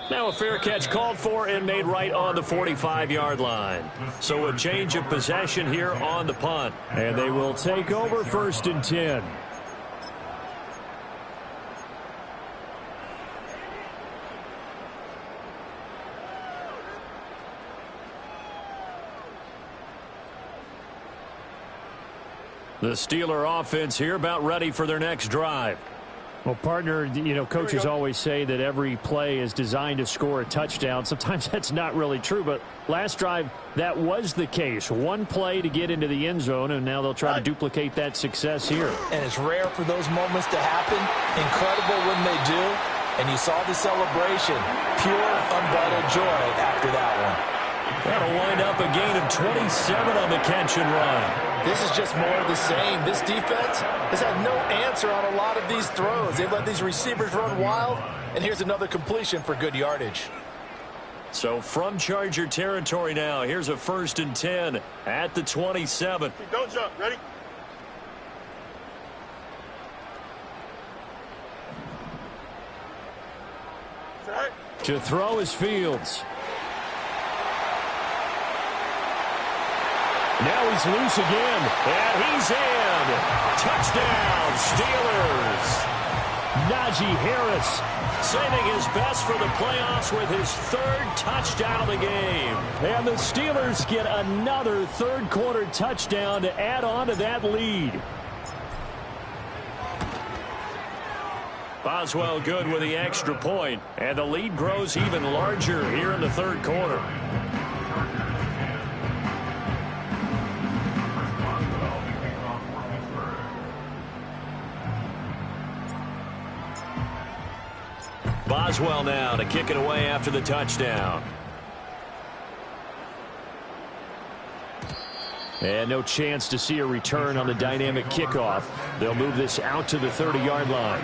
Now a fair catch called for and made right on the 45-yard line. So a change of possession here on the punt. And they will take over 1st and 10. The Steeler offense here about ready for their next drive. Well, partner, coaches always say that every play is designed to score a touchdown. Sometimes that's not really true, but last drive, that was the case. 1 play to get into the end zone, and now they'll try to duplicate that success here. And it's rare for those moments to happen. Incredible when they do. And you saw the celebration. Pure, unbridled joy after that one. That'll wind up a gain of 27 on the catch and run. This is just more of the same. This defense has had no answer on a lot of these throws. They've let these receivers run wild, and here's another completion for good yardage. So from Charger territory now, here's a 1st and 10 at the 27. Don't jump. Ready? Set. To throw is Fields. Now he's loose again, and he's in. Touchdown, Steelers. Najee Harris saving his best for the playoffs with his 3rd touchdown of the game. And the Steelers get another third-quarter touchdown to add on to that lead. Boswell good with the extra point, and the lead grows even larger here in the third quarter. Boswell now to kick it away after the touchdown. And no chance to see a return on the dynamic kickoff. They'll move this out to the 30-yard line.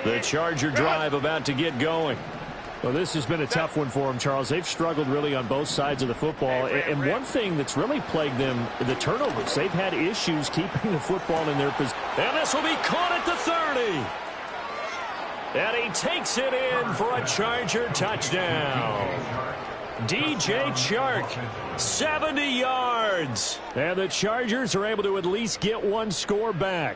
The Charger drive about to get going. Well, this has been a tough one for them, Charles. They've struggled really on both sides of the football. And one thing that's really plagued them, the turnovers. They've had issues keeping the football in their possession. And this will be caught at the 30. And he takes it in for a Charger touchdown. DJ Chark, 70 yards. And the Chargers are able to at least get one score back.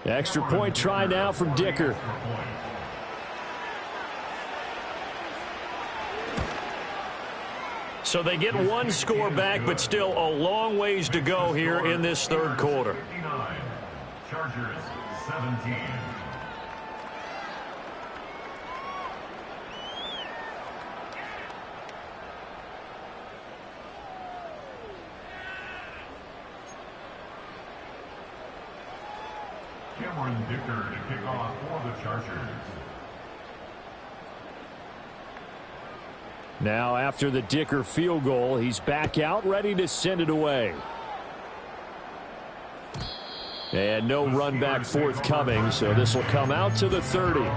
Extra point try now from Dicker. So they get one score back, but still a long ways to go here in this third quarter. 59, Chargers 17. Dicker to kick off for the Chargers. Now after the Dicker field goal, he's back out ready to send it away. And no run back forthcoming, so this will come out to the 30.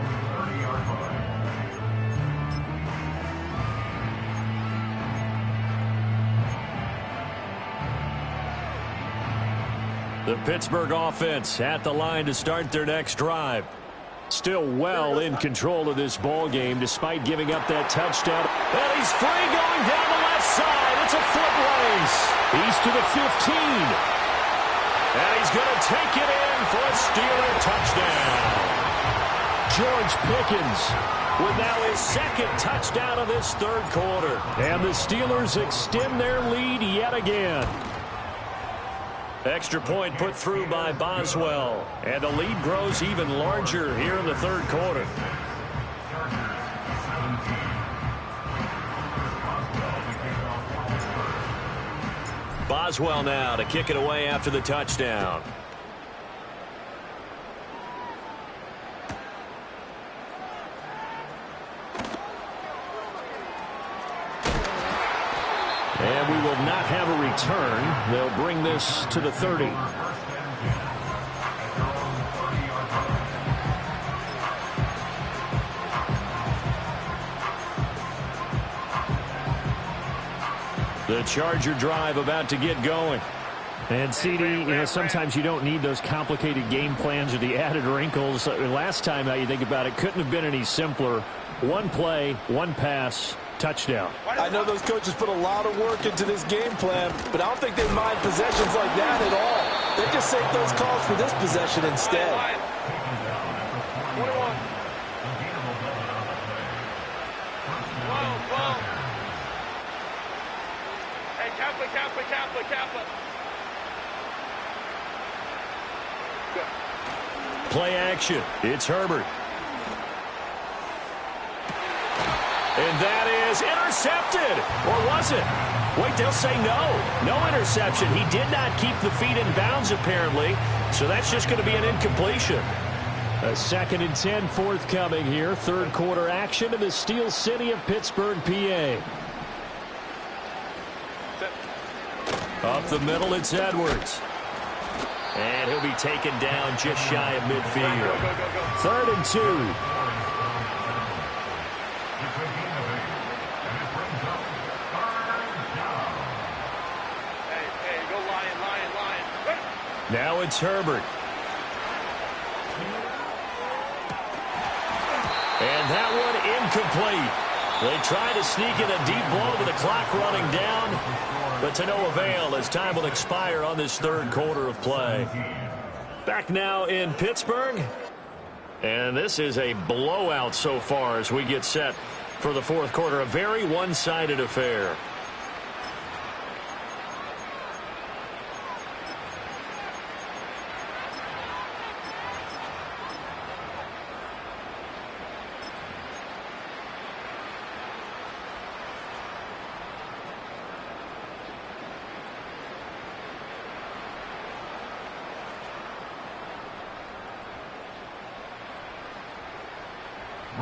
The Pittsburgh offense at the line to start their next drive. Still well in control of this ball game despite giving up that touchdown. And he's free going down the left side. It's a foot race. He's to the 15. And he's going to take it in for a Steeler touchdown. George Pickens with now his second touchdown of this third quarter. And the Steelers extend their lead yet again. Extra point put through by Boswell. And the lead grows even larger here in the third quarter. Boswell now to kick it away after the touchdown. And we will not have a return. They'll bring this to the 30. The Charger drive about to get going. And CD, sometimes you don't need those complicated game plans or the added wrinkles. Last time out, you think about it, couldn't have been any simpler. One play, one pass, touchdown. I know those coaches put a lot of work into this game plan, but I don't think they mind possessions like that at all. They just save those calls for this possession instead. Hey, Kappa. Play action. It's Herbert. And that is intercepted. Or was it? Wait, they'll say no. No interception. He did not keep the feet in bounds, apparently. So that's just going to be an incompletion. A 2nd and 10 forthcoming here. Third quarter action in the Steel City of Pittsburgh, PA. Up the middle, it's Edwards. And he'll be taken down just shy of midfield. 3rd and 2. Now it's Herbert. And that one incomplete. They try to sneak in a deep blow with the clock running down, but to no avail as time will expire on this third quarter of play. Back now in Pittsburgh. And this is a blowout so far as we get set for the fourth quarter. A very one-sided affair.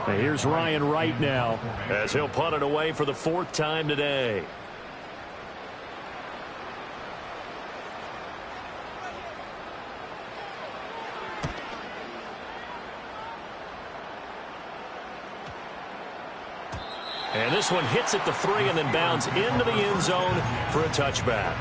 And here's Ryan Wright now as he'll punt it away for the 4th time today. And this one hits at the 3 and then bounds into the end zone for a touchback.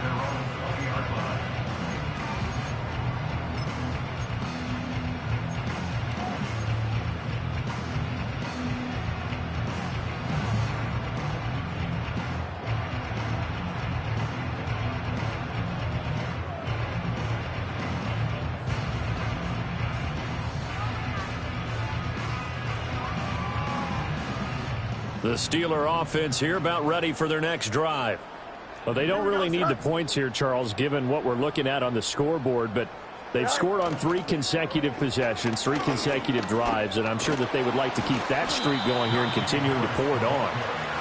The Steeler offense here about ready for their next drive. Well, they don't really need the points here, Charles, given what we're looking at on the scoreboard, but they've scored on 3 consecutive possessions, 3 consecutive drives, and I'm sure that they would like to keep that streak going here and continuing to pour it on.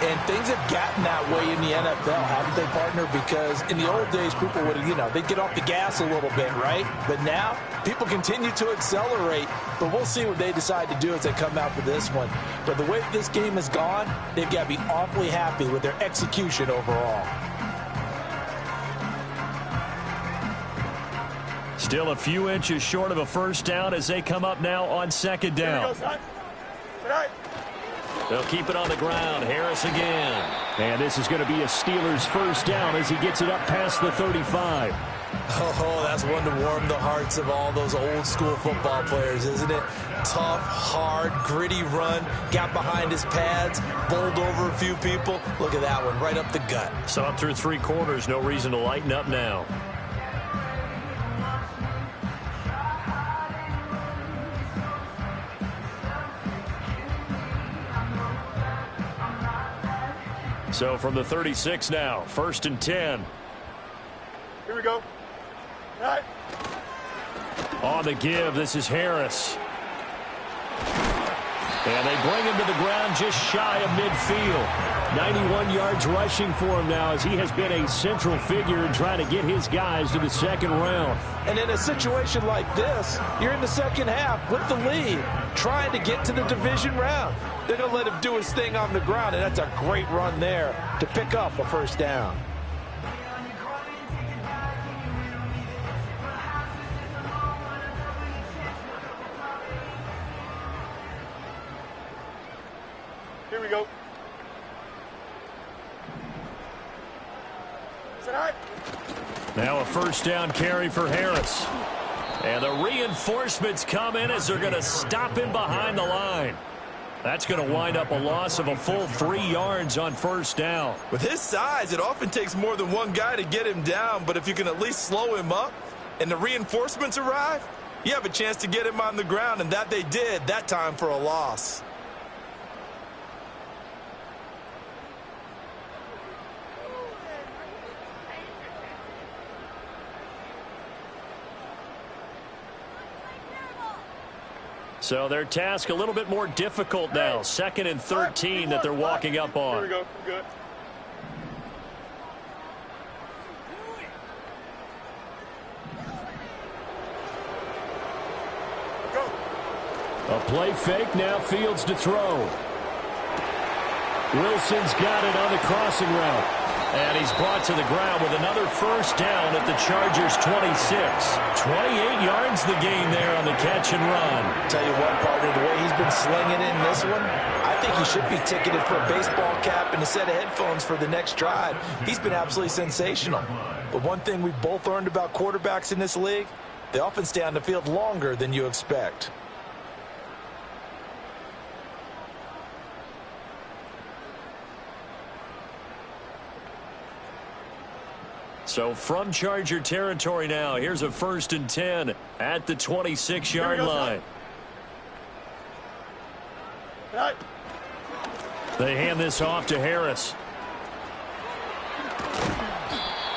And things have gotten that way in the NFL, haven't they, partner? Because in the old days, people would, they'd get off the gas a little bit, right? But now, people continue to accelerate. But we'll see what they decide to do as they come out for this one. But the way this game has gone, they've got to be awfully happy with their execution overall. Still a few inches short of a first down as they come up now on 2nd down. They'll keep it on the ground. Harris again. And this is going to be a Steelers first down as he gets it up past the 35. Oh, that's one to warm the hearts of all those old school football players, isn't it? Tough, hard, gritty run. Got behind his pads, bowled over a few people. Look at that one, right up the gut. Saw it through 3 quarters. No reason to lighten up now. So from the 36 now, 1st and 10. Here we go. All right. On the give, this is Harris. And they bring him to the ground just shy of midfield. 91 yards rushing for him now as he has been a central figure in trying to get his guys to the 2nd round. And in a situation like this, you're in the 2nd half with the lead, trying to get to the division round. They're going to let him do his thing on the ground, and that's a great run there to pick up a first down. Here we go. Now a first down carry for Harris. And the reinforcements come in as they're going to stop him behind the line. That's going to wind up a loss of a full 3 yards on first down. With his size, it often takes more than one guy to get him down, but if you can at least slow him up and the reinforcements arrive, you have a chance to get him on the ground, and that they did that time for a loss. So their task a little bit more difficult now. 2nd and 13 that they're walking up on. Here we go. Good. Go. A play fake, now Fields to throw. Wilson's got it on the crossing route. And he's brought to the ground with another first down at the Chargers' 26. 28 yards the gain there on the catch and run. Tell you what, partner, the way he's been slinging in this one, I think he should be ticketed for a baseball cap and a set of headphones for the next drive. He's been absolutely sensational. But one thing we've both learned about quarterbacks in this league, they often stay on the field longer than you expect. So from Charger territory now, here's a 1st and 10 at the 26-yard line. Right. They hand this off to Harris.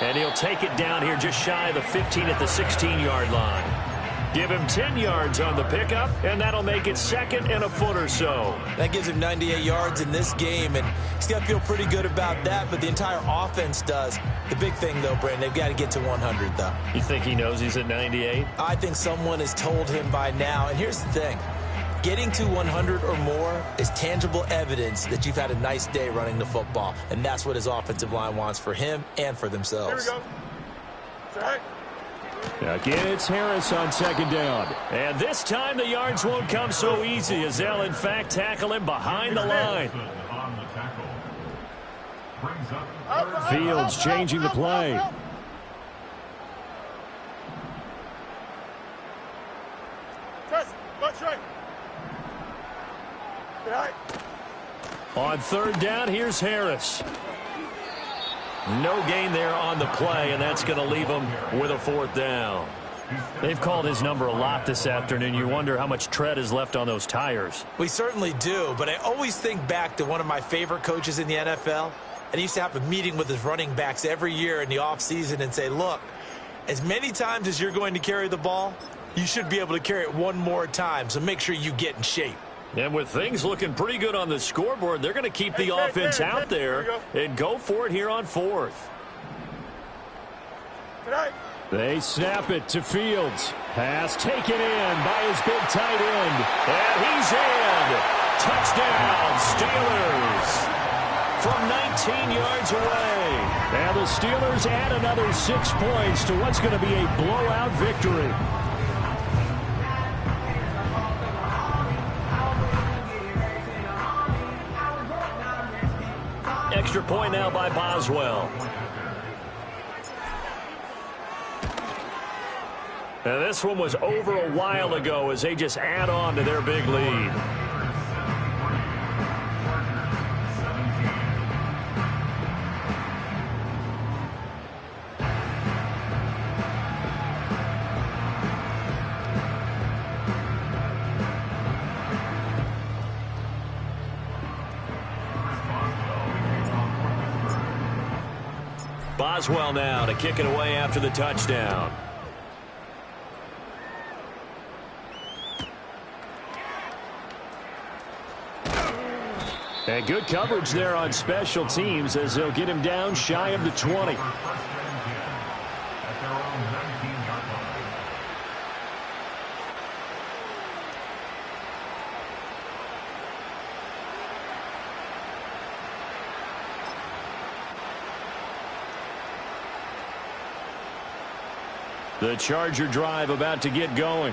And he'll take it down here just shy of the 15 at the 16-yard line. Give him 10 yards on the pickup, and that'll make it 2nd and a foot or so. That gives him 98 yards in this game, and he's got to feel pretty good about that, but the entire offense does. The big thing, though, Brandon, they've got to get to 100, though. You think he knows he's at 98? I think someone has told him by now, and here's the thing. Getting to 100 or more is tangible evidence that you've had a nice day running the football, and that's what his offensive line wants for him and for themselves. Here we go. Again, it's Harris on second down. And this time the yards won't come so easy as they'll, in fact, tackle him behind the line. Fields changing the play. On third down, here's Harris. No gain there on the play, and that's going to leave him with a fourth down. They've called his number a lot this afternoon. You wonder how much tread is left on those tires. We certainly do, but I always think back to one of my favorite coaches in the NFL, and he used to have a meeting with his running backs every year in the offseason and say, look, as many times as you're going to carry the ball, you should be able to carry it one more time, so make sure you get in shape. And with things looking pretty good on the scoreboard, they're going to keep the offense out there and go for it here on fourth. They snap it to Fields. Pass taken in by his big tight end. And he's in. Touchdown, Steelers. From 19 yards away. And the Steelers add another 6 points to what's going to be a blowout victory. Extra point now by Boswell. And this one was over a while ago as they just add on to their big lead. Boswell now to kick it away after the touchdown. And good coverage there on special teams as they'll get him down shy of the 20. The Charger drive about to get going.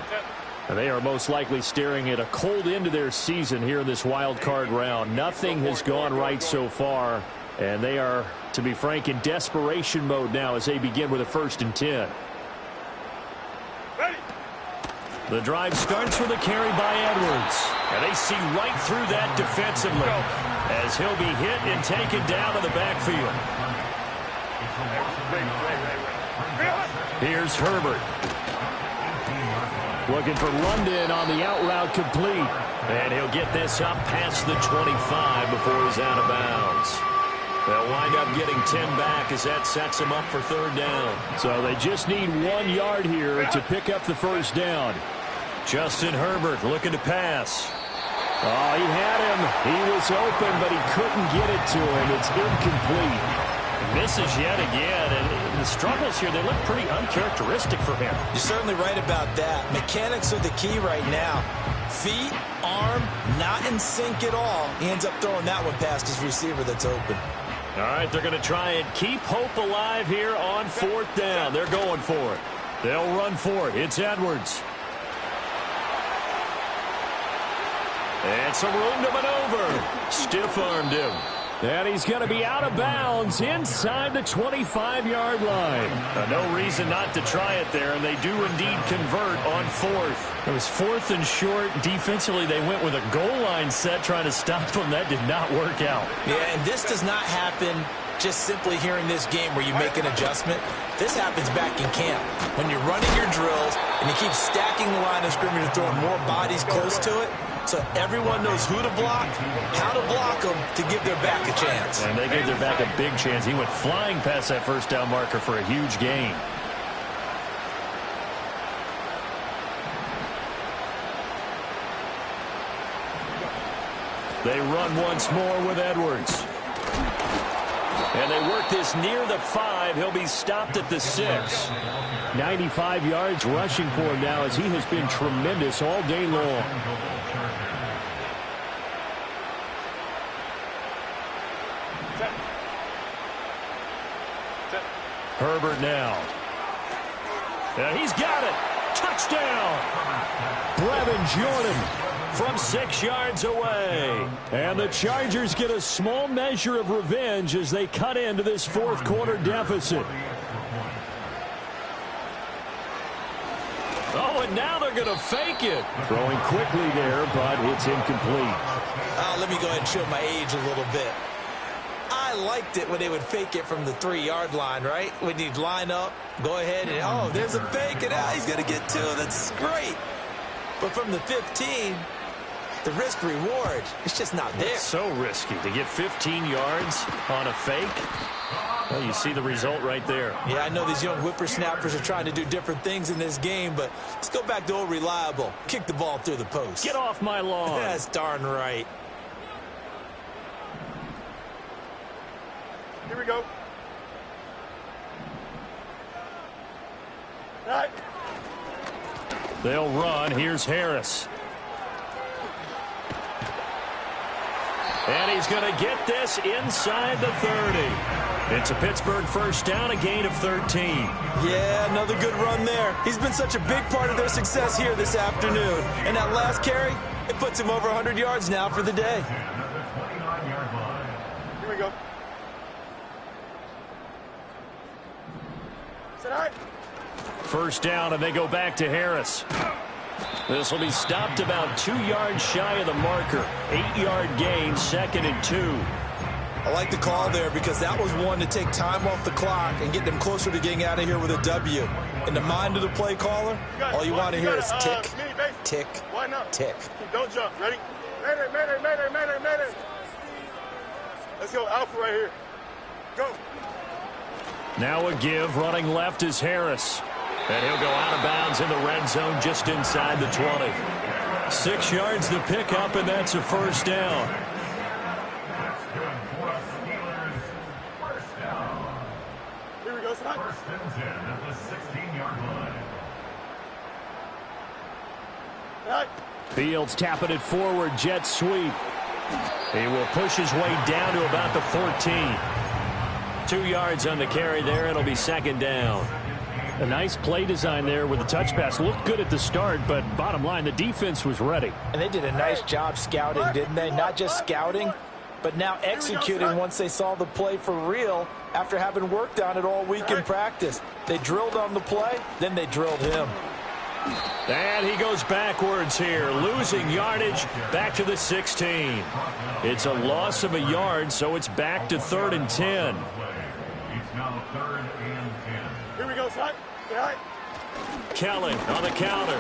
And they are most likely staring at a cold end to their season here in this wild card round. Nothing has gone right so far. And they are, to be frank, in desperation mode now as they begin with a 1st and 10. The drive starts with a carry by Edwards. And they see right through that defensively as he'll be hit and taken down in the backfield. Here's Herbert. Looking for London on the out route complete. And he'll get this up past the 25 before he's out of bounds. They'll wind up getting 10 back as that sets him up for 3rd down. So they just need 1 yard here to pick up the 1st down. Justin Herbert looking to pass. Oh, he had him. He was open, but he couldn't get it to him. It's incomplete. Misses yet again, and the struggles here, they look pretty uncharacteristic for him. You're certainly right about that. Mechanics are the key right now. Feet, arm, not in sync at all. He ends up throwing that one past his receiver that's open. All right, they're going to try and keep hope alive here on 4th down. They're going for it. They'll run for it. It's Edwards. And some room to maneuver. Stiff-armed him. And he's going to be out of bounds inside the 25-yard line. No reason not to try it there, and they do indeed convert on 4th. It was 4th and short. Defensively, they went with a goal line set trying to stop them. That did not work out. Yeah, and this does not happen just simply here in this game where you make an adjustment. This happens back in camp. When you're running your drills and you keep stacking the line of scrimmage and throwing more bodies close to it, so everyone knows who to block, how to block them to give their back a chance. And they gave their back a big chance. He went flying past that 1st down marker for a huge gain. They run once more with Edwards. And they work this near the 5. He'll be stopped at the 6. 95 yards rushing for him now as he has been tremendous all day long. Herbert now. And he's got it. Touchdown. Brevin Jordan from 6 yards away. And the Chargers get a small measure of revenge as they cut into this fourth quarter deficit. Oh, and now they're going to fake it. Throwing quickly there, but it's incomplete. Let me go ahead and show my age a little bit. I liked it when they would fake it from the 3-yard line, right? When you'd line up, go ahead and, oh, there's a fake, and he's going to get 2. That's great. But from the 15, the risk reward, it's just not there. It's so risky to get 15 yards on a fake. Well, you see the result right there. Yeah, I know these young whippersnappers are trying to do different things in this game, but let's go back to old reliable. Kick the ball through the post. Get off my lawn. That's darn right. Here we go. All right. They'll run. Here's Harris. And he's going to get this inside the 30. It's a Pittsburgh first down, a gain of 13. Yeah, another good run there. He's been such a big part of their success here this afternoon. And that last carry, it puts him over 100 yards now for the day. Here we go. Sit high. First down, and they go back to Harris. This will be stopped about 2 yards shy of the marker. 8-yard gain, 2nd and 2. I like the call there because that was one to take time off the clock and get them closer to getting out of here with a W. In the mind of the play caller, all you want to hear is tick, tick, tick. Don't jump. Ready? Mayday, mayday, mayday, mayday, mayday. Let's go. Alpha right here. Go. Now a give. Running left is Harris. And he'll go out of bounds in the red zone just inside the 20. 6 yards to pick up, and that's a first down. Here we go, son. First and 10 at the 16-yard line. All right. Fields tapping it forward. Jet sweep. He will push his way down to about the 14. 2 yards on the carry there. It'll be second down. A nice play design there with the touch pass. Looked good at the start, but bottom line, the defense was ready. And they did a nice job scouting, didn't they? Not just scouting, but now executing once they saw the play for real after having worked on it all week in practice. They drilled on the play, then they drilled him. And he goes backwards here, losing yardage back to the 16. It's a loss of a yard, so it's back to 3rd and 10. It's now 3rd and 10. Here we go, son. All right. Kelly on the counter.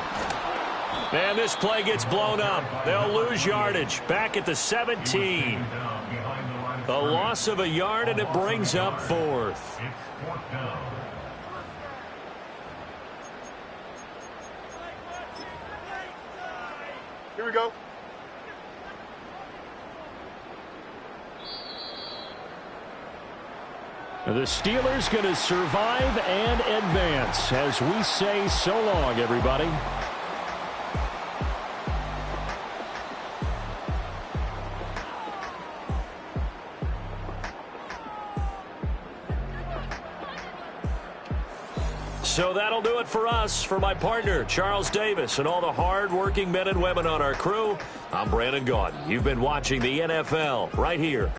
And this play gets blown up. They'll lose yardage back at the 17. A loss of a yard, and it brings up 4th. It's 4th down. Here we go. The Steelers going to survive and advance as we say so long, everybody. So that'll do it for us. For my partner, Charles Davis, and all the hard-working men and women on our crew, I'm Brandon Gaudin. You've been watching the NFL right here